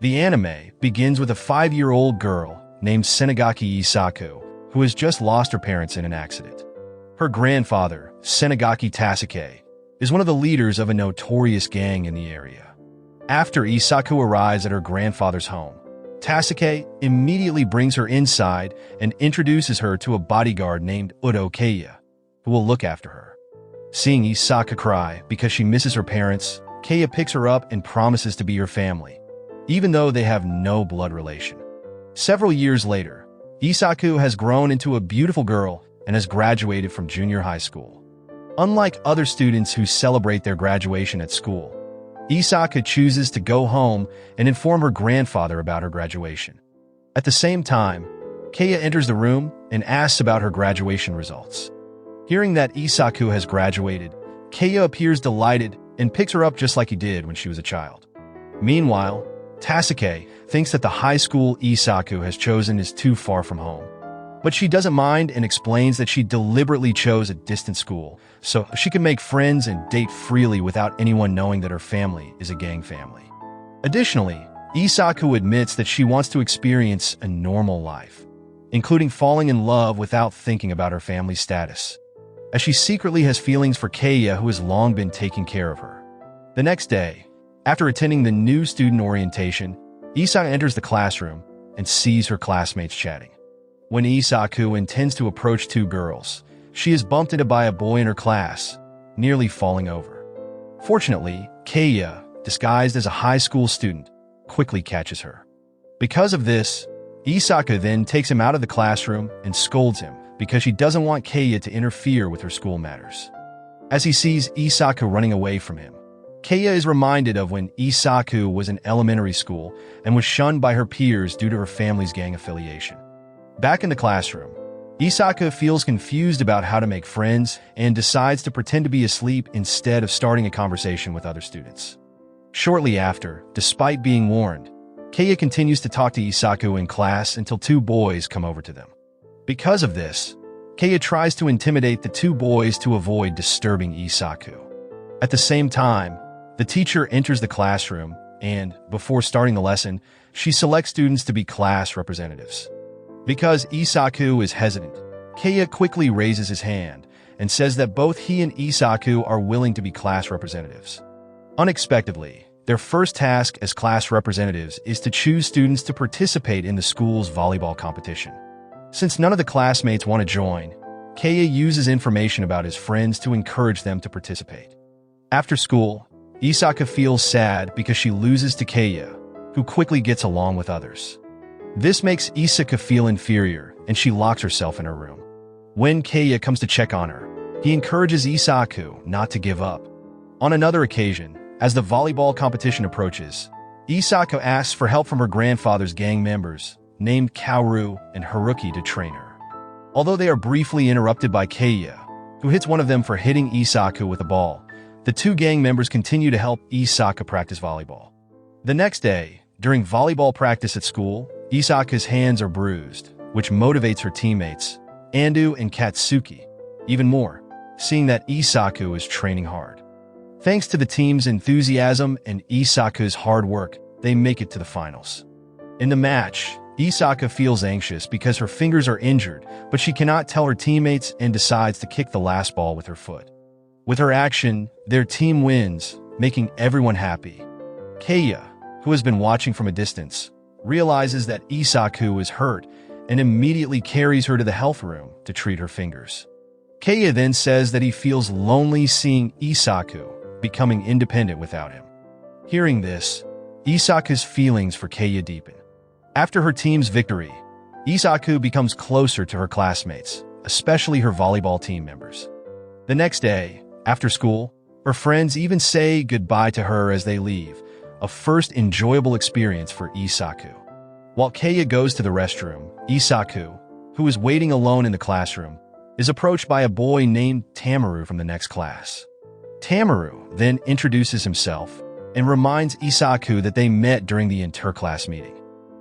The anime begins with a 5-year-old girl named Senagaki Isaku, who has just lost her parents in an accident. Her grandfather, Senagaki Tasuke, is one of the leaders of a notorious gang in the area. After Isaku arrives at her grandfather's home, Tasuke immediately brings her inside and introduces her to a bodyguard named Udo Keiya, who will look after her. Seeing Isaku cry because she misses her parents, Keiya picks her up and promises to be her family, even though they have no blood relation. Several years later, Isaku has grown into a beautiful girl and has graduated from junior high school. Unlike other students who celebrate their graduation at school, Isaku chooses to go home and inform her grandfather about her graduation. At the same time, Keiya enters the room and asks about her graduation results. Hearing that Isaku has graduated, Keiya appears delighted and picks her up just like he did when she was a child. Meanwhile, Tasuke thinks that the high school Isaku has chosen is too far from home. But she doesn't mind and explains that she deliberately chose a distant school so she can make friends and date freely without anyone knowing that her family is a gang family. Additionally, Isaku admits that she wants to experience a normal life, including falling in love without thinking about her family's status, as she secretly has feelings for Keiya, who has long been taking care of her. The next day, after attending the new student orientation, Isaku enters the classroom and sees her classmates chatting. When Isaku intends to approach two girls, she is bumped into by a boy in her class, nearly falling over. Fortunately, Keiya, disguised as a high school student, quickly catches her. Because of this, Isaku then takes him out of the classroom and scolds him because she doesn't want Keiya to interfere with her school matters. As he sees Isaku running away from him, Keiya is reminded of when Isaku was in elementary school and was shunned by her peers due to her family's gang affiliation. Back in the classroom, Isaku feels confused about how to make friends and decides to pretend to be asleep instead of starting a conversation with other students. Shortly after, despite being warned, Keiya continues to talk to Isaku in class until two boys come over to them. Because of this, Keiya tries to intimidate the two boys to avoid disturbing Isaku. At the same time, the teacher enters the classroom and, before starting the lesson, she selects students to be class representatives. Because Isaku is hesitant, Keiya quickly raises his hand and says that both he and Isaku are willing to be class representatives. Unexpectedly, their first task as class representatives is to choose students to participate in the school's volleyball competition. Since none of the classmates want to join, Keiya uses information about his friends to encourage them to participate. After school, Isaku feels sad because she loses to Keiya, who quickly gets along with others. This makes Isaku feel inferior, and she locks herself in her room. When Keiya comes to check on her, he encourages Isaku not to give up. On another occasion, as the volleyball competition approaches, Isaku asks for help from her grandfather's gang members, named Kaoru and Haruki, to train her. Although they are briefly interrupted by Keiya, who hits one of them for hitting Isaku with a ball, the two gang members continue to help Isaku practice volleyball. The next day, during volleyball practice at school, Isaku's hands are bruised, which motivates her teammates, Andu and Katsuki, even more, seeing that Isaku is training hard. Thanks to the team's enthusiasm and Isaku's hard work, they make it to the finals. In the match, Isaku feels anxious because her fingers are injured, but she cannot tell her teammates and decides to kick the last ball with her foot. With her action, their team wins, making everyone happy. Keiya, who has been watching from a distance, realizes that Isaku is hurt and immediately carries her to the health room to treat her fingers. Keiya then says that he feels lonely seeing Isaku becoming independent without him. Hearing this, Isaku's feelings for Keiya deepen. After her team's victory, Isaku becomes closer to her classmates, especially her volleyball team members. The next day, after school, her friends even say goodbye to her as they leave, a first enjoyable experience for Isaku. While Keiya goes to the restroom, Isaku, who is waiting alone in the classroom, is approached by a boy named Tamaru from the next class. Tamaru then introduces himself and reminds Isaku that they met during the interclass meeting.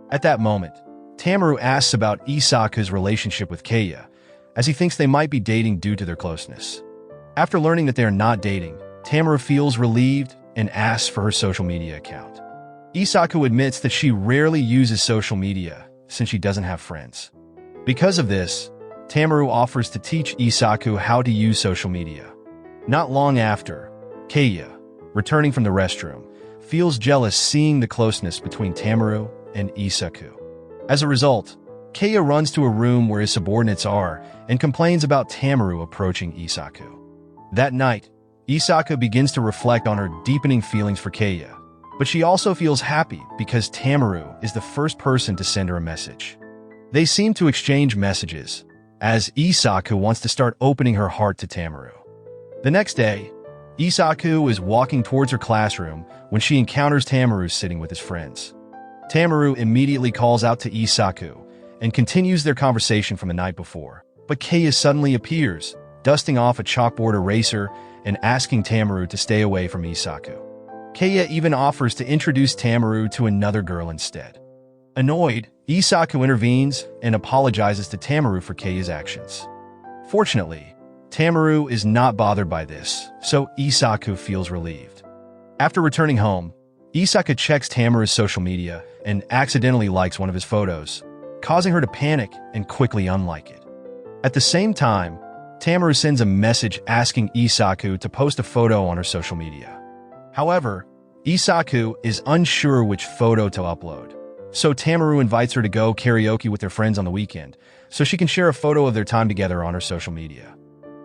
At that moment, Tamaru asks about Isaku's relationship with Keiya, as he thinks they might be dating due to their closeness. After learning that they are not dating, Tamaru feels relieved and asks for her social media account. Isaku admits that she rarely uses social media since she doesn't have friends. Because of this, Tameru offers to teach Isaku how to use social media. Not long after, Keiya, returning from the restroom, feels jealous seeing the closeness between Tameru and Isaku. As a result, Keiya runs to a room where his subordinates are and complains about Tameru approaching Isaku. That night, Isaku begins to reflect on her deepening feelings for Keiya, but she also feels happy because Tameru is the first person to send her a message. They seem to exchange messages, as Isaku wants to start opening her heart to Tameru. The next day, Isaku is walking towards her classroom when she encounters Tameru sitting with his friends. Tameru immediately calls out to Isaku and continues their conversation from the night before, but Keiya suddenly appears, dusting off a chalkboard eraser and asking Tameru to stay away from Isaku. Keiya even offers to introduce Tameru to another girl instead. Annoyed, Isaku intervenes and apologizes to Tameru for Keiya's actions. Fortunately, Tameru is not bothered by this, so Isaku feels relieved. After returning home, Isaku checks Tameru's social media and accidentally likes one of his photos, causing her to panic and quickly unlike it. At the same time, Tameru sends a message asking Isaku to post a photo on her social media. However, Isaku is unsure which photo to upload, so Tameru invites her to go karaoke with their friends on the weekend so she can share a photo of their time together on her social media.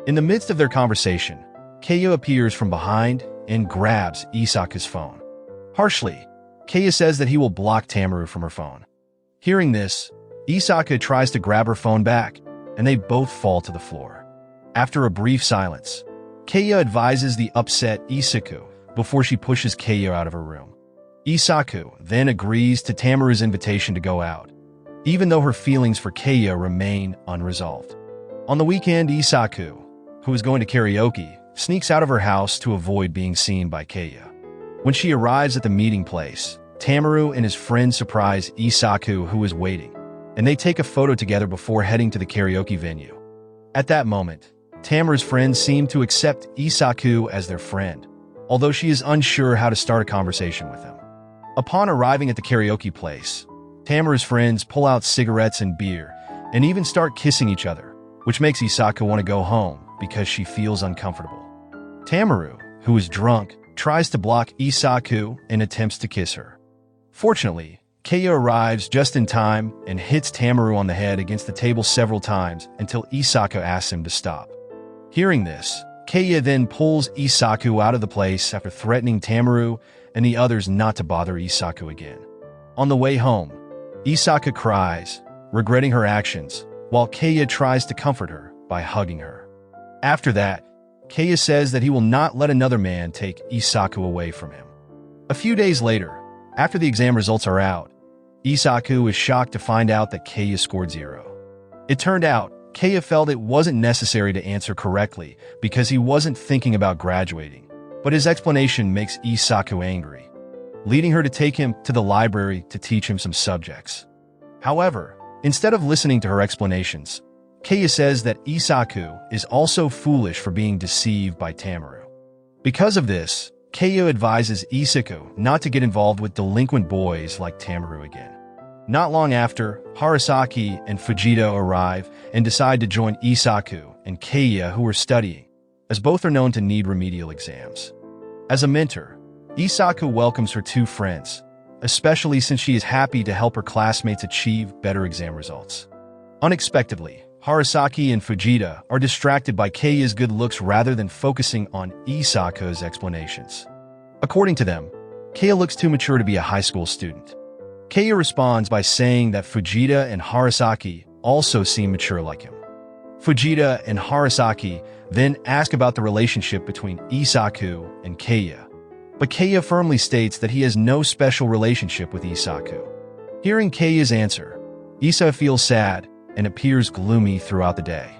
In the midst of their conversation, Keiya appears from behind and grabs Isaku's phone. Harshly, Keiya says that he will block Tameru from her phone. Hearing this, Isaku tries to grab her phone back, and they both fall to the floor. After a brief silence, Keiya advises the upset Isaku before she pushes Keiya out of her room. Isaku then agrees to Tameru's invitation to go out, even though her feelings for Keiya remain unresolved. On the weekend, Isaku, who is going to karaoke, sneaks out of her house to avoid being seen by Keiya. When she arrives at the meeting place, Tameru and his friend surprise Isaku, who is waiting, and they take a photo together before heading to the karaoke venue. At that moment, Tameru's friends seem to accept Isaku as their friend, although she is unsure how to start a conversation with him. Upon arriving at the karaoke place, Tameru's friends pull out cigarettes and beer, and even start kissing each other, which makes Isaku want to go home because she feels uncomfortable. Tameru, who is drunk, tries to block Isaku and attempts to kiss her. Fortunately, Keiya arrives just in time and hits Tameru on the head against the table several times until Isaku asks him to stop. Hearing this, Keiya then pulls Isaku out of the place after threatening Tameru and the others not to bother Isaku again. On the way home, Isaku cries, regretting her actions, while Keiya tries to comfort her by hugging her. After that, Keiya says that he will not let another man take Isaku away from him. A few days later, after the exam results are out, Isaku is shocked to find out that Keiya scored 0. It turned out, Keiya felt it wasn't necessary to answer correctly because he wasn't thinking about graduating, but his explanation makes Isaku angry, leading her to take him to the library to teach him some subjects. However, instead of listening to her explanations, Keiya says that Isaku is also foolish for being deceived by Tameru. Because of this, Keiya advises Isaku not to get involved with delinquent boys like Tameru again. Not long after, Harasaki and Fujita arrive and decide to join Isaku and Keiya, who are studying, as both are known to need remedial exams. As a mentor, Isaku welcomes her two friends, especially since she is happy to help her classmates achieve better exam results. Unexpectedly, Harasaki and Fujita are distracted by Keiya's good looks rather than focusing on Isaku's explanations. According to them, Keiya looks too mature to be a high school student. Keiya responds by saying that Fujita and Harasaki also seem mature like him. Fujita and Harasaki then ask about the relationship between Isaku and Keiya, but Keiya firmly states that he has no special relationship with Isaku. Hearing Keiya's answer, Isa feels sad and appears gloomy throughout the day.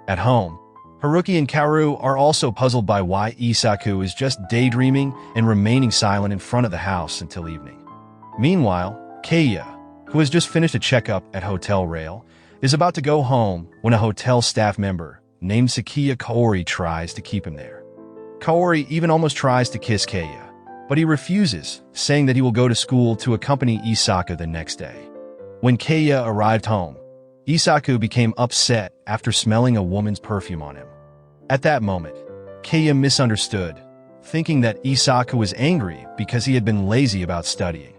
At home, Haruki and Kaoru are also puzzled by why Isaku is just daydreaming and remaining silent in front of the house until evening. Meanwhile, Keiya, who has just finished a checkup at Hotel Rail, is about to go home when a hotel staff member named Sakiya Kaori tries to keep him there. Kaori even almost tries to kiss Keiya, but he refuses, saying that he will go to school to accompany Isaku the next day. When Keiya arrived home, Isaku became upset after smelling a woman's perfume on him. At that moment, Keiya misunderstood, thinking that Isaku was angry because he had been lazy about studying.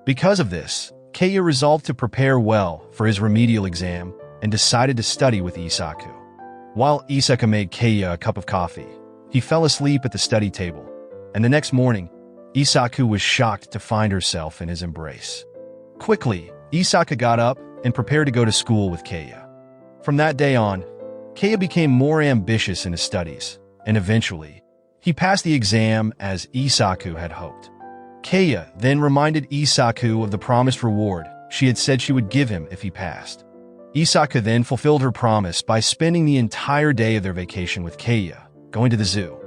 Because of this, Keiya resolved to prepare well for his remedial exam and decided to study with Isaku. While Isaku made Keiya a cup of coffee, he fell asleep at the study table, and the next morning, Isaku was shocked to find herself in his embrace. Quickly, Isaku got up and prepared to go to school with Keiya. From that day on, Keiya became more ambitious in his studies, and eventually, he passed the exam as Isaku had hoped. Keiya then reminded Isaku of the promised reward she had said she would give him if he passed. Isaku then fulfilled her promise by spending the entire day of their vacation with Keiya, going to the zoo.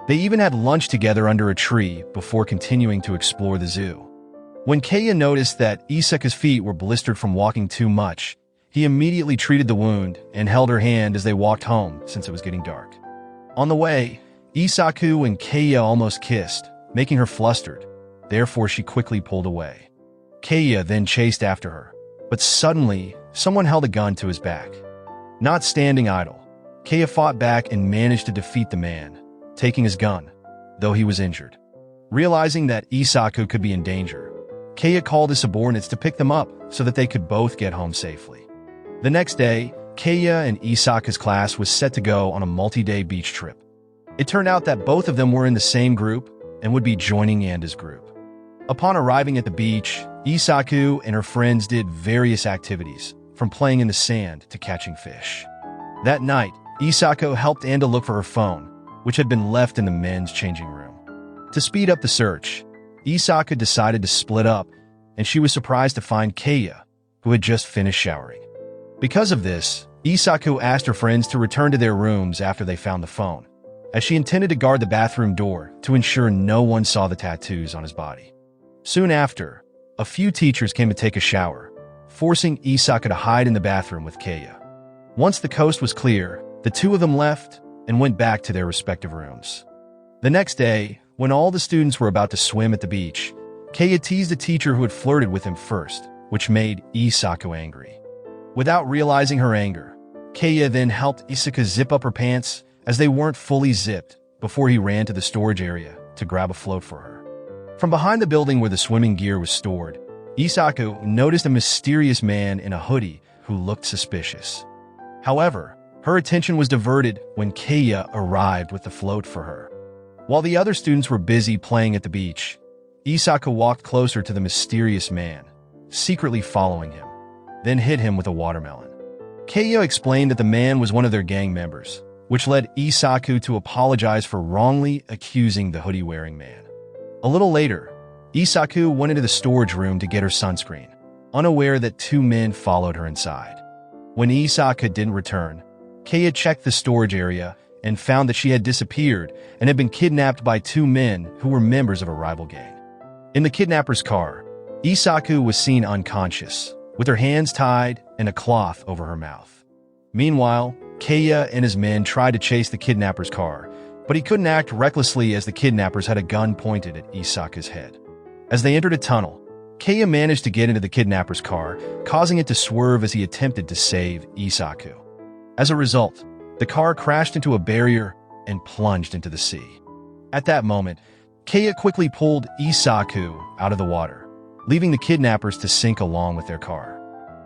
They even had lunch together under a tree before continuing to explore the zoo. When Keiya noticed that Isaku's feet were blistered from walking too much, he immediately treated the wound and held her hand as they walked home since it was getting dark. On the way, Isaku and Keiya almost kissed, making her flustered. Therefore, she quickly pulled away. Keiya then chased after her, but suddenly, someone held a gun to his back. Not standing idle, Keiya fought back and managed to defeat the man, taking his gun, though he was injured. Realizing that Isaku could be in danger, Keiya called his subordinates to pick them up so that they could both get home safely. The next day, Keiya and Isaku's class was set to go on a multi-day beach trip. It turned out that both of them were in the same group and would be joining Anda's group. Upon arriving at the beach, Isaku and her friends did various activities, from playing in the sand to catching fish. That night, Isaku helped Anda look for her phone, which had been left in the men's changing room. To speed up the search, Isaku decided to split up, and she was surprised to find Keiya, who had just finished showering. Because of this, Isaku asked her friends to return to their rooms after they found the phone, as she intended to guard the bathroom door to ensure no one saw the tattoos on his body. Soon after, a few teachers came to take a shower, forcing Isaku to hide in the bathroom with Keiya. Once the coast was clear, the two of them left and went back to their respective rooms. The next day, when all the students were about to swim at the beach, Keiya teased a teacher who had flirted with him first, which made Isaku angry. Without realizing her anger, Keiya then helped Isaku zip up her pants as they weren't fully zipped before he ran to the storage area to grab a float for her. From behind the building where the swimming gear was stored, Isaku noticed a mysterious man in a hoodie who looked suspicious. However, her attention was diverted when Keiya arrived with the float for her. While the other students were busy playing at the beach, Isaku walked closer to the mysterious man, secretly following him, then hit him with a watermelon. Keiya explained that the man was one of their gang members, which led Isaku to apologize for wrongly accusing the hoodie-wearing man. A little later, Isaku went into the storage room to get her sunscreen, unaware that two men followed her inside. When Isaku didn't return, Keiya checked the storage area and found that she had disappeared and had been kidnapped by two men who were members of a rival gang. In the kidnapper's car, Isaku was seen unconscious, with her hands tied and a cloth over her mouth. Meanwhile, Keiya and his men tried to chase the kidnapper's car, but he couldn't act recklessly as the kidnappers had a gun pointed at Isaku's head. As they entered a tunnel, Keiya managed to get into the kidnapper's car, causing it to swerve as he attempted to save Isaku. As a result, the car crashed into a barrier and plunged into the sea. At that moment, Keiya quickly pulled Isaku out of the water, leaving the kidnappers to sink along with their car.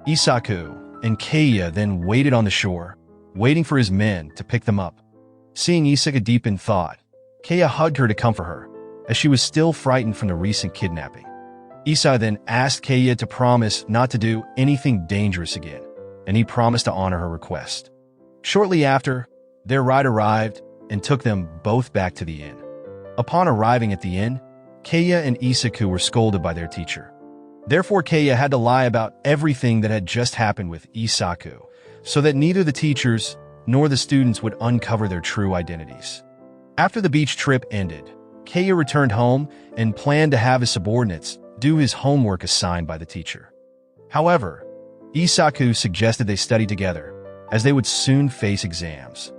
Isaku and Keiya then waited on the shore, waiting for his men to pick them up. Seeing Isaku deep in thought, Keiya hugged her to comfort her, as she was still frightened from the recent kidnapping. Isaku then asked Keiya to promise not to do anything dangerous again, and he promised to honor her request. Shortly after, their ride arrived and took them both back to the inn. Upon arriving at the inn, Keiya and Isaku were scolded by their teacher. Therefore, Keiya had to lie about everything that had just happened with Isaku, so that neither the teachers nor the students would uncover their true identities. After the beach trip ended, Keiya returned home and planned to have his subordinates do his homework assigned by the teacher. However, Isaku suggested they study together, as they would soon face exams.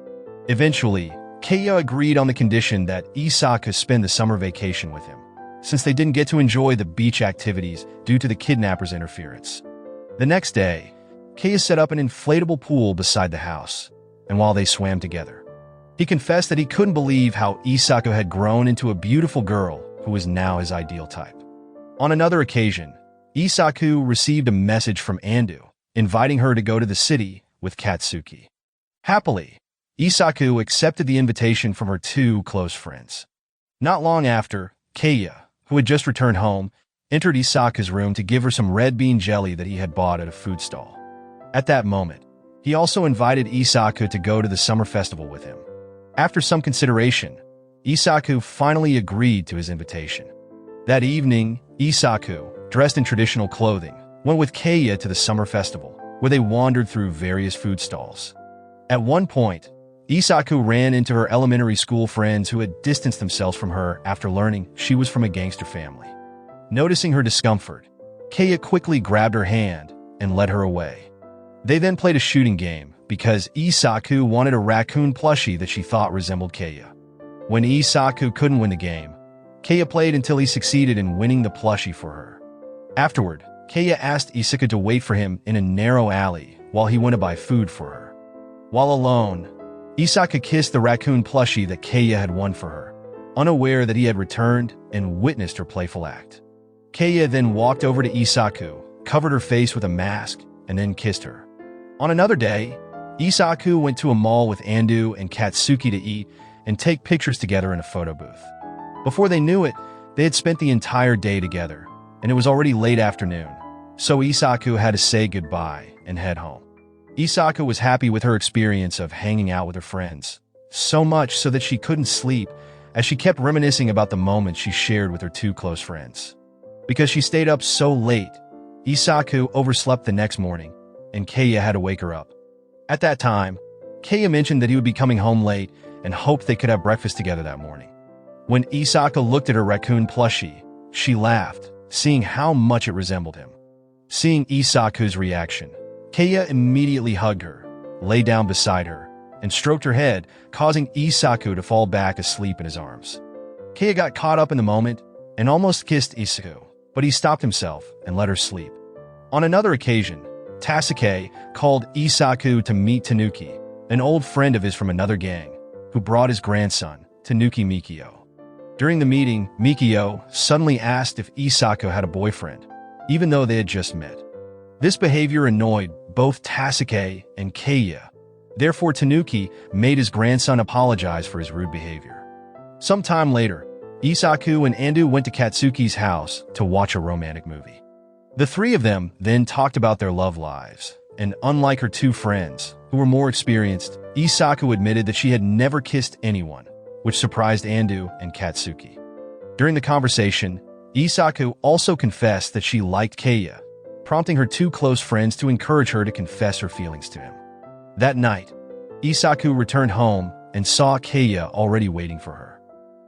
Eventually, Keiya agreed on the condition that Isaku spend the summer vacation with him, since they didn't get to enjoy the beach activities due to the kidnappers' interference. The next day, Keiya set up an inflatable pool beside the house, and while they swam together, he confessed that he couldn't believe how Isako had grown into a beautiful girl who was now his ideal type. On another occasion, Isaku received a message from Andu, inviting her to go to the city with Katsuki. Happily, Isaku accepted the invitation from her two close friends. Not long after, Keiya, who had just returned home, entered Isaku's room to give her some red bean jelly that he had bought at a food stall. At that moment, he also invited Isaku to go to the summer festival with him. After some consideration, Isaku finally agreed to his invitation. That evening, Isaku, dressed in traditional clothing, went with Keiya to the summer festival, where they wandered through various food stalls. At one point, Isaku ran into her elementary school friends who had distanced themselves from her after learning she was from a gangster family. Noticing her discomfort, Keiya quickly grabbed her hand and led her away. They then played a shooting game because Isaku wanted a raccoon plushie that she thought resembled Keiya. When Isaku couldn't win the game, Keiya played until he succeeded in winning the plushie for her. Afterward, Keiya asked Isaku to wait for him in a narrow alley while he went to buy food for her. While alone, Isaku kissed the raccoon plushie that Keiya had won for her, unaware that he had returned and witnessed her playful act. Keiya then walked over to Isaku, covered her face with a mask, and then kissed her. On another day, Isaku went to a mall with Andu and Katsuki to eat and take pictures together in a photo booth. Before they knew it, they had spent the entire day together, and it was already late afternoon, so Isaku had to say goodbye and head home. Isaku was happy with her experience of hanging out with her friends, so much so that she couldn't sleep as she kept reminiscing about the moments she shared with her two close friends. Because she stayed up so late, Isaku overslept the next morning, and Keiya had to wake her up. At that time, Keiya mentioned that he would be coming home late and hoped they could have breakfast together that morning. When Isaku looked at her raccoon plushie, she laughed, seeing how much it resembled him. Seeing Isaku's reaction, Keiya immediately hugged her, lay down beside her, and stroked her head, causing Isaku to fall back asleep in his arms. Keiya got caught up in the moment and almost kissed Isaku, but he stopped himself and let her sleep. On another occasion, Tasuke called Isaku to meet Tanuki, an old friend of his from another gang, who brought his grandson, Tanuki Mikio. During the meeting, Mikio suddenly asked if Isaku had a boyfriend, even though they had just met. This behavior annoyed both Tasuke and Keiya. Therefore, Tanuki made his grandson apologize for his rude behavior. Sometime later, Isaku and Andu went to Katsuki's house to watch a romantic movie. The three of them then talked about their love lives, and unlike her two friends, who were more experienced, Isaku admitted that she had never kissed anyone, which surprised Andu and Katsuki. During the conversation, Isaku also confessed that she liked Keiya, prompting her two close friends to encourage her to confess her feelings to him. That night, Isaku returned home and saw Keiya already waiting for her.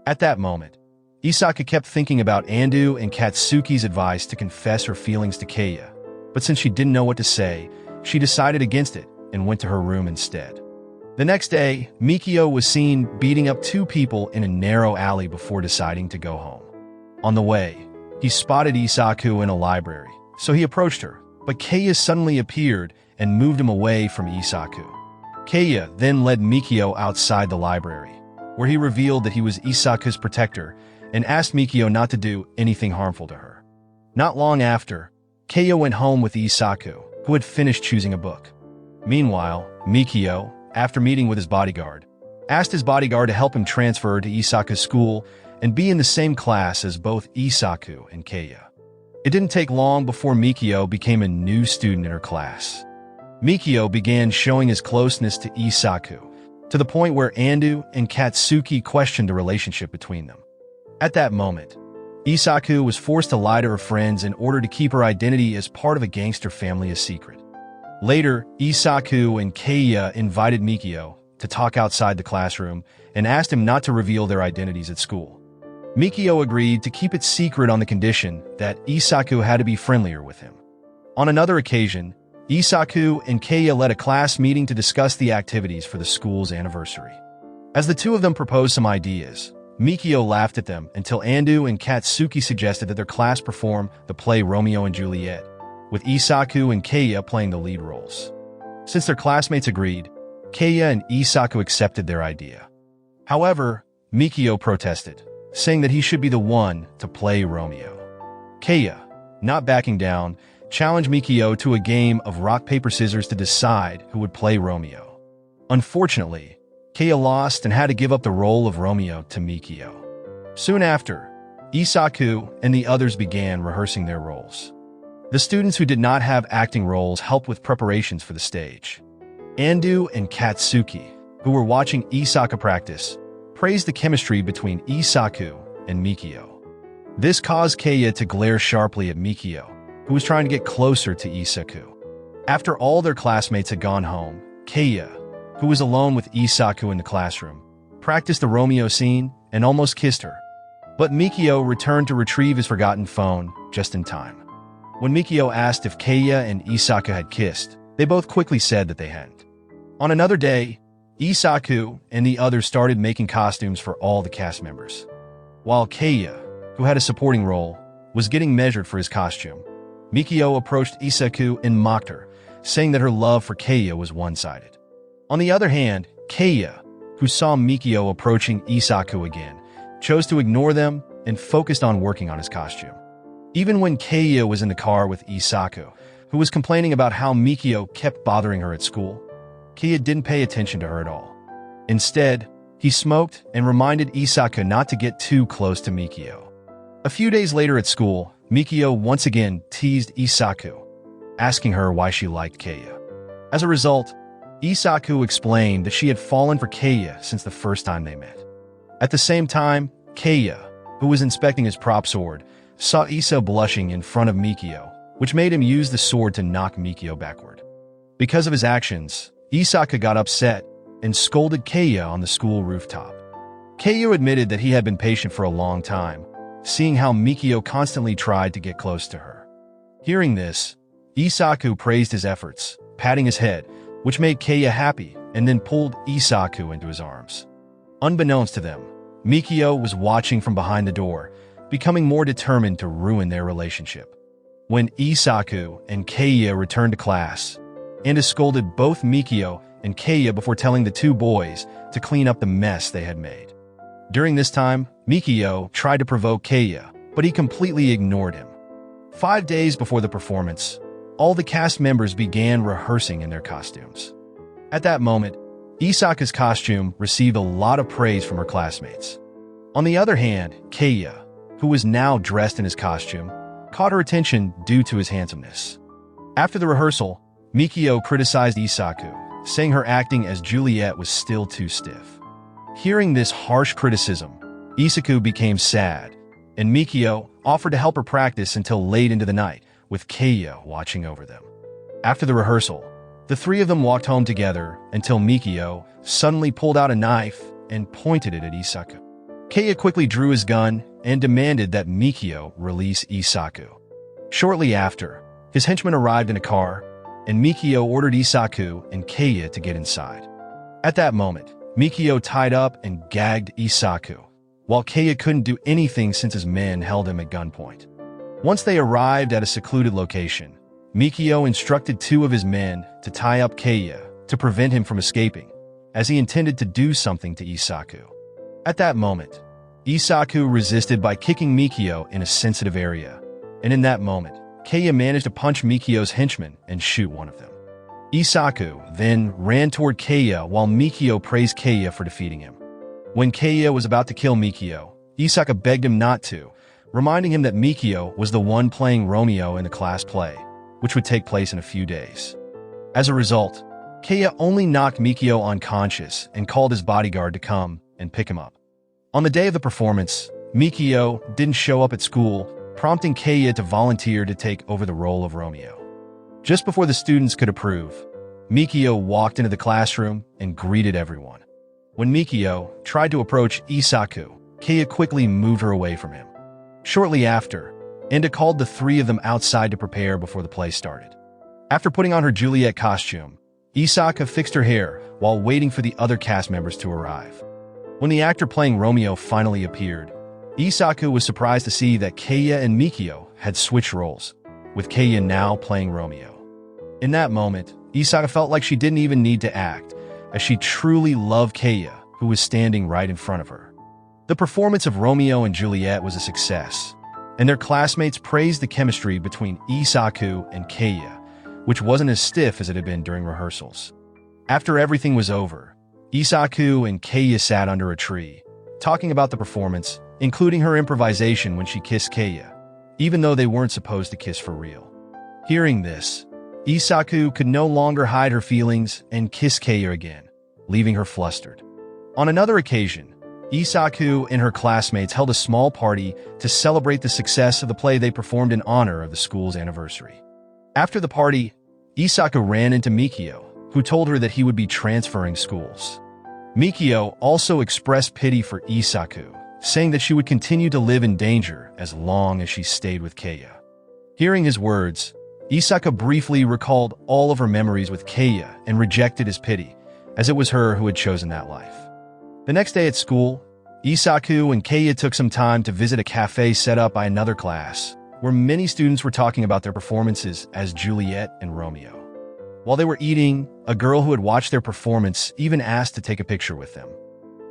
At that moment, Isaku kept thinking about Andu and Katsuki's advice to confess her feelings to Keiya, but since she didn't know what to say, she decided against it and went to her room instead. The next day, Mikio was seen beating up two people in a narrow alley before deciding to go home. On the way, he spotted Isaku in a library, so he approached her, but Keiya suddenly appeared and moved him away from Isaku. Keiya then led Mikio outside the library, where he revealed that he was Isaku's protector and asked Mikio not to do anything harmful to her. Not long after, Keiya went home with Isaku, who had finished choosing a book. Meanwhile, Mikio, after meeting with his bodyguard, asked his bodyguard to help him transfer to Isaku's school and be in the same class as both Isaku and Keiya. It didn't take long before Mikio became a new student in her class. Mikio began showing his closeness to Isaku, to the point where Andu and Katsuki questioned the relationship between them. At that moment, Isaku was forced to lie to her friends in order to keep her identity as part of a gangster family a secret. Later, Isaku and Keiya invited Mikio to talk outside the classroom and asked him not to reveal their identities at school. Mikio agreed to keep it secret on the condition that Isaku had to be friendlier with him. On another occasion, Isaku and Keiya led a class meeting to discuss the activities for the school's anniversary. As the two of them proposed some ideas, Mikio laughed at them until Andu and Katsuki suggested that their class perform the play Romeo and Juliet, with Isaku and Keiya playing the lead roles. Since their classmates agreed, Keiya and Isaku accepted their idea. However, Mikio protested, saying that he should be the one to play Romeo. Keiya, not backing down, challenged Mikio to a game of rock, paper, scissors to decide who would play Romeo. Unfortunately, Keiya lost and had to give up the role of Romeo to Mikio. Soon after, Isaku and the others began rehearsing their roles. The students who did not have acting roles helped with preparations for the stage. Andu and Katsuki, who were watching Isaku practice, praised the chemistry between Isaku and Mikio. This caused Keiya to glare sharply at Mikio, who was trying to get closer to Isaku. After all their classmates had gone home, Keiya, who was alone with Isaku in the classroom, practiced the Romeo scene and almost kissed her. But Mikio returned to retrieve his forgotten phone just in time. When Mikio asked if Keiya and Isaku had kissed, they both quickly said that they hadn't. On another day, Isaku and the others started making costumes for all the cast members. While Keiya, who had a supporting role, was getting measured for his costume, Mikio approached Isaku and mocked her, saying that her love for Keiya was one-sided. On the other hand, Keiya, who saw Mikio approaching Isaku again, chose to ignore them and focused on working on his costume. Even when Keiya was in the car with Isaku, who was complaining about how Mikio kept bothering her at school, Keiya didn't pay attention to her at all. Instead, he smoked and reminded Isaku not to get too close to Mikio. A few days later at school, Mikio once again teased Isaku, asking her why she liked Keiya. As a result, Isaku explained that she had fallen for Keiya since the first time they met. At the same time, Keiya, who was inspecting his prop sword, saw Isa blushing in front of Mikio, which made him use the sword to knock Mikio backward. Because of his actions, Isaku got upset and scolded Keiya on the school rooftop. Keiya admitted that he had been patient for a long time, seeing how Mikio constantly tried to get close to her. Hearing this, Isaku praised his efforts, patting his head, which made Keiya happy, and then pulled Isaku into his arms. Unbeknownst to them, Mikio was watching from behind the door, becoming more determined to ruin their relationship. When Isaku and Keiya returned to class, Anda scolded both Mikio and Keiya before telling the two boys to clean up the mess they had made. During this time, Mikio tried to provoke Keiya, but he completely ignored him. 5 days before the performance, all the cast members began rehearsing in their costumes. At that moment, Isaku's costume received a lot of praise from her classmates. On the other hand, Keiya, who was now dressed in his costume, caught her attention due to his handsomeness. After the rehearsal, Mikio criticized Isaku, saying her acting as Juliet was still too stiff. Hearing this harsh criticism, Isaku became sad, and Mikio offered to help her practice until late into the night, with Keiya watching over them. After the rehearsal, the three of them walked home together until Mikio suddenly pulled out a knife and pointed it at Isaku. Keiya quickly drew his gun and demanded that Mikio release Isaku. Shortly after, his henchmen arrived in a car, and Mikio ordered Isaku and Keiya to get inside. At that moment, Mikio tied up and gagged Isaku, while Keiya couldn't do anything since his men held him at gunpoint. Once they arrived at a secluded location, Mikio instructed 2 of his men to tie up Keiya to prevent him from escaping, as he intended to do something to Isaku. At that moment, Isaku resisted by kicking Mikio in a sensitive area, and in that moment, Keiya managed to punch Mikio's henchman and shoot one of them. Isaku then ran toward Keiya while Mikio praised Keiya for defeating him. When Keiya was about to kill Mikio, Isaku begged him not to, reminding him that Mikio was the one playing Romeo in the class play, which would take place in a few days. As a result, Keiya only knocked Mikio unconscious and called his bodyguard to come and pick him up. On the day of the performance, Mikio didn't show up at school, prompting Keiya to volunteer to take over the role of Romeo. Just before the students could approve, Mikio walked into the classroom and greeted everyone. When Mikio tried to approach Isaku, Keiya quickly moved her away from him. Shortly after, Enda called the 3 of them outside to prepare before the play started. After putting on her Juliet costume, Isaku fixed her hair while waiting for the other cast members to arrive. When the actor playing Romeo finally appeared, Isaku was surprised to see that Keiya and Mikio had switched roles, with Keiya now playing Romeo. In that moment, Isaku felt like she didn't even need to act, as she truly loved Keiya, who was standing right in front of her. The performance of Romeo and Juliet was a success, and their classmates praised the chemistry between Isaku and Keiya, which wasn't as stiff as it had been during rehearsals. After everything was over, Isaku and Keiya sat under a tree, talking about the performance, including her improvisation when she kissed Keiya, even though they weren't supposed to kiss for real. Hearing this, Isaku could no longer hide her feelings and kissed Keiya again, leaving her flustered. On another occasion, Isaku and her classmates held a small party to celebrate the success of the play they performed in honor of the school's anniversary. After the party, Isaku ran into Mikio, who told her that he would be transferring schools. Mikio also expressed pity for Isaku, saying that she would continue to live in danger as long as she stayed with Keiya. Hearing his words, Isaku briefly recalled all of her memories with Keiya and rejected his pity, as it was her who had chosen that life. The next day at school, Isaku and Keiya took some time to visit a cafe set up by another class, where many students were talking about their performances as Juliet and Romeo. While they were eating, a girl who had watched their performance even asked to take a picture with them.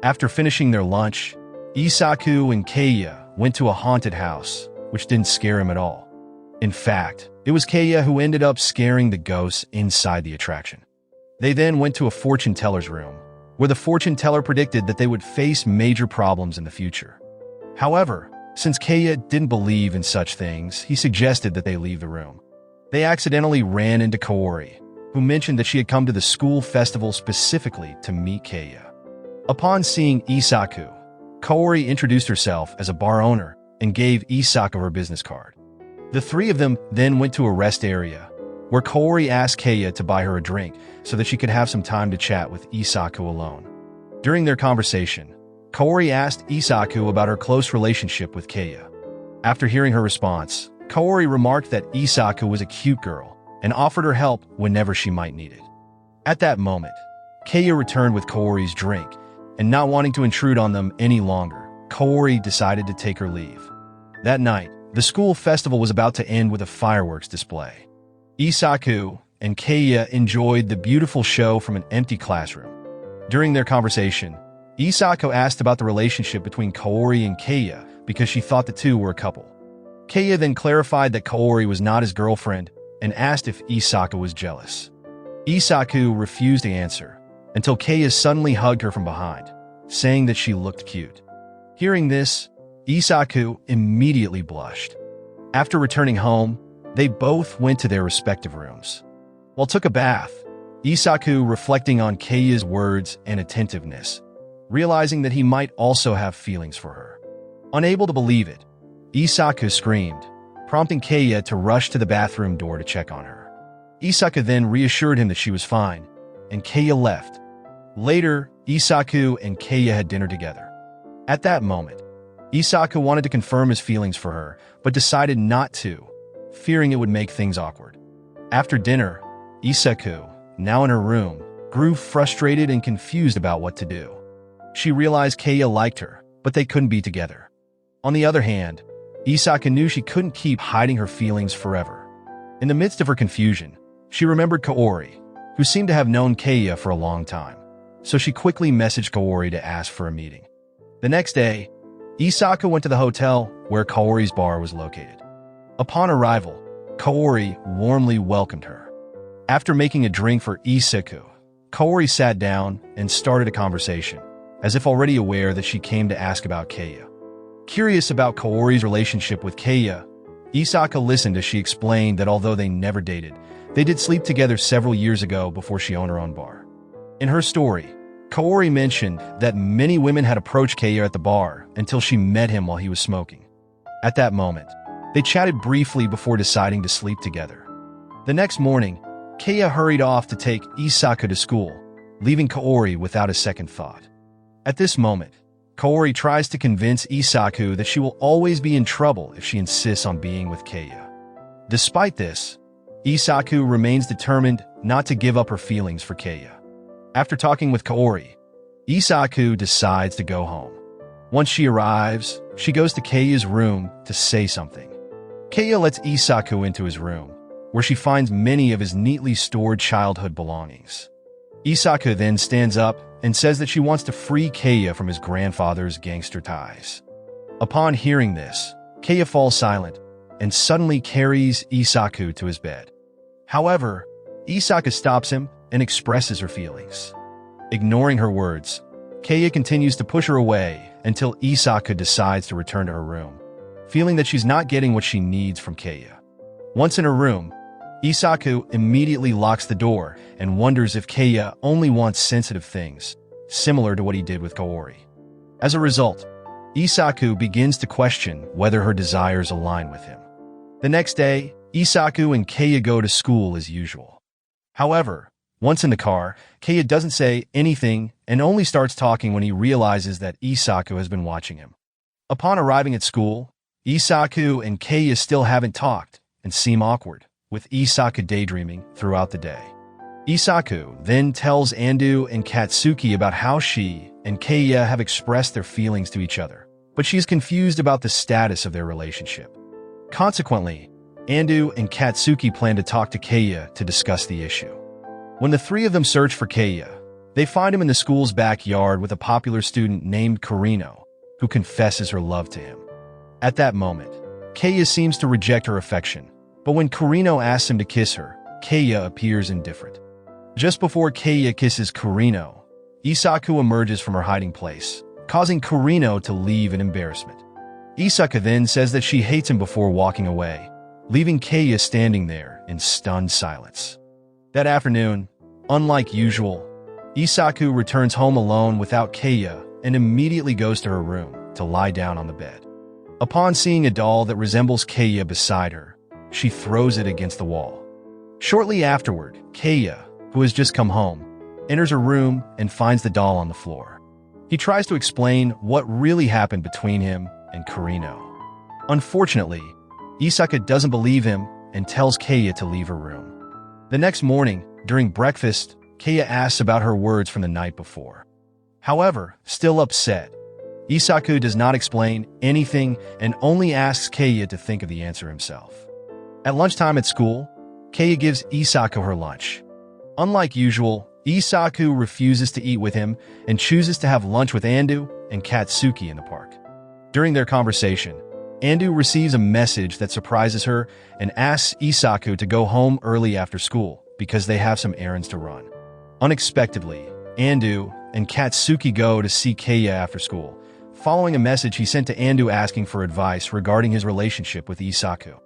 After finishing their lunch, Isaku and Keiya went to a haunted house, which didn't scare him at all. In fact, it was Keiya who ended up scaring the ghosts inside the attraction. They then went to a fortune teller's room, where the fortune teller predicted that they would face major problems in the future. However, since Keiya didn't believe in such things, he suggested that they leave the room. They accidentally ran into Kaori, who mentioned that she had come to the school festival specifically to meet Keiya. Upon seeing Isaku, Kaori introduced herself as a bar owner and gave Isaku her business card. The three of them then went to a rest area, where Kaori asked Keiya to buy her a drink so that she could have some time to chat with Isaku alone. During their conversation, Kaori asked Isaku about her close relationship with Keiya. After hearing her response, Kaori remarked that Isaku was a cute girl and offered her help whenever she might need it. At that moment, Keiya returned with Kaori's drink, and not wanting to intrude on them any longer, Kaori decided to take her leave. That night, the school festival was about to end with a fireworks display. Isaku and Keiya enjoyed the beautiful show from an empty classroom. During their conversation, Isaku asked about the relationship between Kaori and Keiya because she thought the two were a couple. Keiya then clarified that Kaori was not his girlfriend and asked if Isaku was jealous. Isaku refused to answer until Keiya suddenly hugged her from behind, saying that she looked cute. Hearing this, Isaku immediately blushed. After returning home, they both went to their respective rooms. While took a bath, Isaku reflecting on Keiya's words and attentiveness, realizing that he might also have feelings for her. Unable to believe it, Isaku screamed, prompting Keiya to rush to the bathroom door to check on her. Isaku then reassured him that she was fine, and Keiya left. Later, Isaku and Keiya had dinner together. At that moment, Isaku wanted to confirm his feelings for her, but decided not to, fearing it would make things awkward. After dinner, Isaku, now in her room, grew frustrated and confused about what to do. She realized Keiya liked her, but they couldn't be together. On the other hand, Isaku knew she couldn't keep hiding her feelings forever. In the midst of her confusion, she remembered Kaori, who seemed to have known Keiya for a long time, so she quickly messaged Kaori to ask for a meeting. The next day, Isaku went to the hotel where Kaori's bar was located. Upon arrival, Kaori warmly welcomed her. After making a drink for Isaku, Kaori sat down and started a conversation, as if already aware that she came to ask about Keiya. Curious about Kaori's relationship with Keiya, Isaku listened as she explained that although they never dated, they did sleep together several years ago before she owned her own bar. In her story, Kaori mentioned that many women had approached Keiya at the bar until she met him while he was smoking. At that moment, they chatted briefly before deciding to sleep together. The next morning, Keiya hurried off to take Isaku to school, leaving Kaori without a second thought. At this moment, Kaori tries to convince Isaku that she will always be in trouble if she insists on being with Keiya. Despite this, Isaku remains determined not to give up her feelings for Keiya. After talking with Kaori, Isaku decides to go home. Once she arrives, she goes to Keiya's room to say something. Keiya lets Isaku into his room, where she finds many of his neatly stored childhood belongings. Isaku then stands up and says that she wants to free Keiya from his grandfather's gangster ties. Upon hearing this, Keiya falls silent and suddenly carries Isaku to his bed. However, Isaku stops him and expresses her feelings. Ignoring her words, Keiya continues to push her away until Isaku decides to return to her room, feeling that she's not getting what she needs from Keiya. Once in her room, Isaku immediately locks the door and wonders if Keiya only wants sensitive things, similar to what he did with Kaori. As a result, Isaku begins to question whether her desires align with him. The next day, Isaku and Keiya go to school as usual. However, once in the car, Keiya doesn't say anything and only starts talking when he realizes that Isaku has been watching him. Upon arriving at school, Isaku and Keiya still haven't talked and seem awkward, with Isaku daydreaming throughout the day. Isaku then tells Andu and Katsuki about how she and Keiya have expressed their feelings to each other, but she is confused about the status of their relationship. Consequently, Andu and Katsuki plan to talk to Keiya to discuss the issue. When the three of them search for Keiya, they find him in the school's backyard with a popular student named Kurino, who confesses her love to him. At that moment, Keiya seems to reject her affection, but when Kurino asks him to kiss her, Keiya appears indifferent. Just before Keiya kisses Kurino, Isaku emerges from her hiding place, causing Kurino to leave in embarrassment. Isaku then says that she hates him before walking away, leaving Keiya standing there in stunned silence. That afternoon, unlike usual, Isaku returns home alone without Keiya and immediately goes to her room to lie down on the bed. Upon seeing a doll that resembles Keiya beside her, she throws it against the wall. Shortly afterward, Keiya, who has just come home, enters her room and finds the doll on the floor. He tries to explain what really happened between him and Kurino. Unfortunately, Isaku doesn't believe him and tells Keiya to leave her room. The next morning, during breakfast, Keiya asks about her words from the night before. However, still upset, Isaku does not explain anything and only asks Keiya to think of the answer himself. At lunchtime at school, Keiya gives Isaku her lunch. Unlike usual, Isaku refuses to eat with him and chooses to have lunch with Andu and Katsuki in the park. During their conversation, Andu receives a message that surprises her and asks Isaku to go home early after school because they have some errands to run. Unexpectedly, Andu and Katsuki go to see Keiya after school, following a message he sent to Andu asking for advice regarding his relationship with Isaku.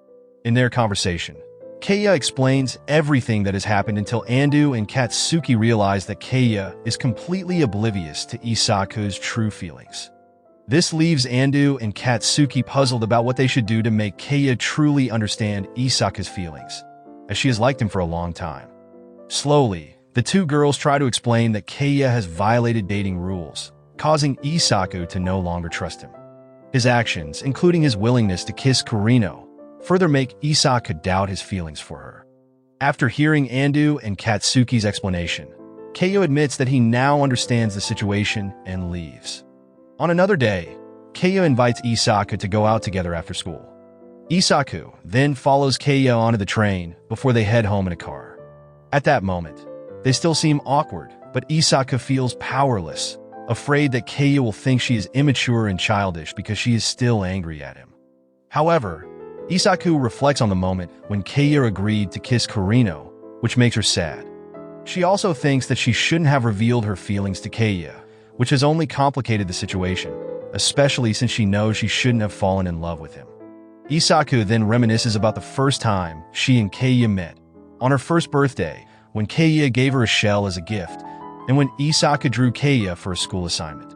In their conversation, Keiya explains everything that has happened until Andu and Katsuki realize that Keiya is completely oblivious to Isaku's true feelings. This leaves Andu and Katsuki puzzled about what they should do to make Keiya truly understand Isaku's feelings, as she has liked him for a long time. Slowly, the two girls try to explain that Keiya has violated dating rules, causing Isaku to no longer trust him. His actions, including his willingness to kiss Kurino, further make Isaku doubt his feelings for her. After hearing Andu and Katsuki's explanation, Keiya admits that he now understands the situation and leaves. On another day, Keiya invites Isaku to go out together after school. Isaku then follows Keiya onto the train before they head home in a car. At that moment, they still seem awkward, but Isaku feels powerless, afraid that Keiya will think she is immature and childish because she is still angry at him. However, Isaku reflects on the moment when Keiya agreed to kiss Kurino, which makes her sad. She also thinks that she shouldn't have revealed her feelings to Keiya, which has only complicated the situation, especially since she knows she shouldn't have fallen in love with him. Isaku then reminisces about the first time she and Keiya met, on her first birthday, when Keiya gave her a shell as a gift, and when Isaku drew Keiya for a school assignment.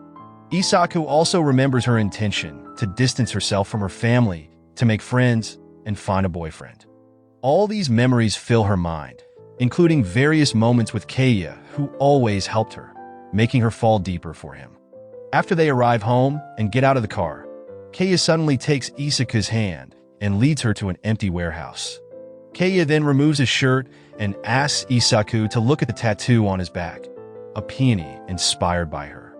Isaku also remembers her intention to distance herself from her family, to make friends, and find a boyfriend. All these memories fill her mind, including various moments with Keiya, who always helped her, making her fall deeper for him. After they arrive home and get out of the car, Keiya suddenly takes Isaku's hand and leads her to an empty warehouse. Keiya then removes his shirt and asks Isaku to look at the tattoo on his back, a peony inspired by her.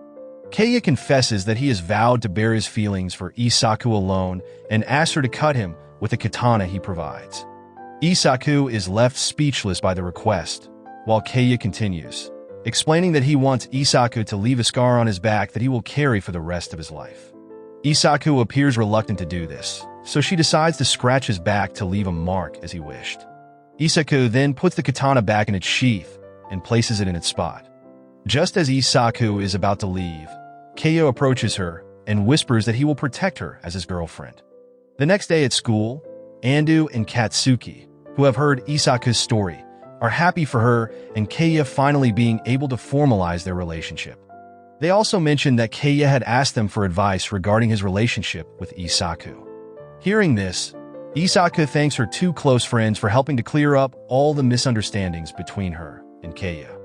Keiya confesses that he has vowed to bear his feelings for Isaku alone and asks her to cut him with a katana he provides. Isaku is left speechless by the request, while Keiya continues, explaining that he wants Isaku to leave a scar on his back that he will carry for the rest of his life. Isaku appears reluctant to do this, so she decides to scratch his back to leave a mark as he wished. Isaku then puts the katana back in its sheath and places it in its spot. Just as Isaku is about to leave, Keiya approaches her and whispers that he will protect her as his girlfriend. The next day at school, Andu and Katsuki, who have heard Isaku's story, are happy for her and Keiya finally being able to formalize their relationship. They also mention that Keiya had asked them for advice regarding his relationship with Isaku. Hearing this, Isaku thanks her two close friends for helping to clear up all the misunderstandings between her and Keiya.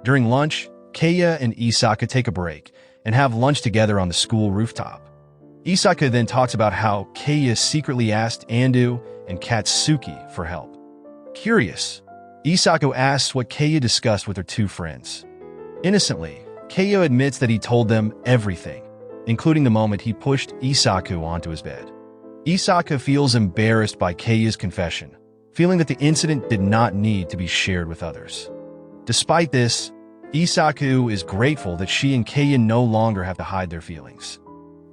During lunch, Keiya and Isaku take a break and have lunch together on the school rooftop. Isaku then talks about how Keiya secretly asked Andu and Katsuki for help. Curious, Isaku asks what Keiya discussed with her two friends. Innocently, Keiya admits that he told them everything, including the moment he pushed Isaku onto his bed. Isaku feels embarrassed by Keiya's confession, feeling that the incident did not need to be shared with others. Despite this, Isaku is grateful that she and Keiya no longer have to hide their feelings.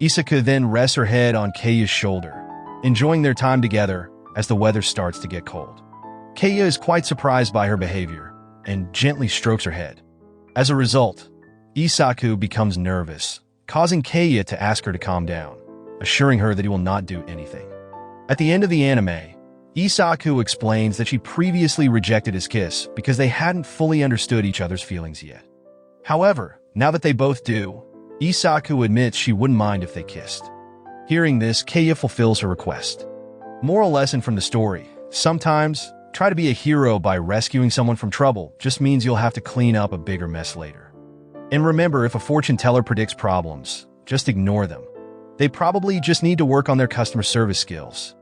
Isaku then rests her head on Keiya's shoulder, enjoying their time together as the weather starts to get cold. Keiya is quite surprised by her behavior and gently strokes her head. As a result, Isaku becomes nervous, causing Keiya to ask her to calm down, assuring her that he will not do anything. At the end of the anime, Isaku explains that she previously rejected his kiss because they hadn't fully understood each other's feelings yet. However, now that they both do, Isaku admits she wouldn't mind if they kissed. Hearing this, Keiya fulfills her request. Moral lesson from the story: sometimes, try to be a hero by rescuing someone from trouble just means you'll have to clean up a bigger mess later. And remember, if a fortune teller predicts problems, just ignore them. They probably just need to work on their customer service skills.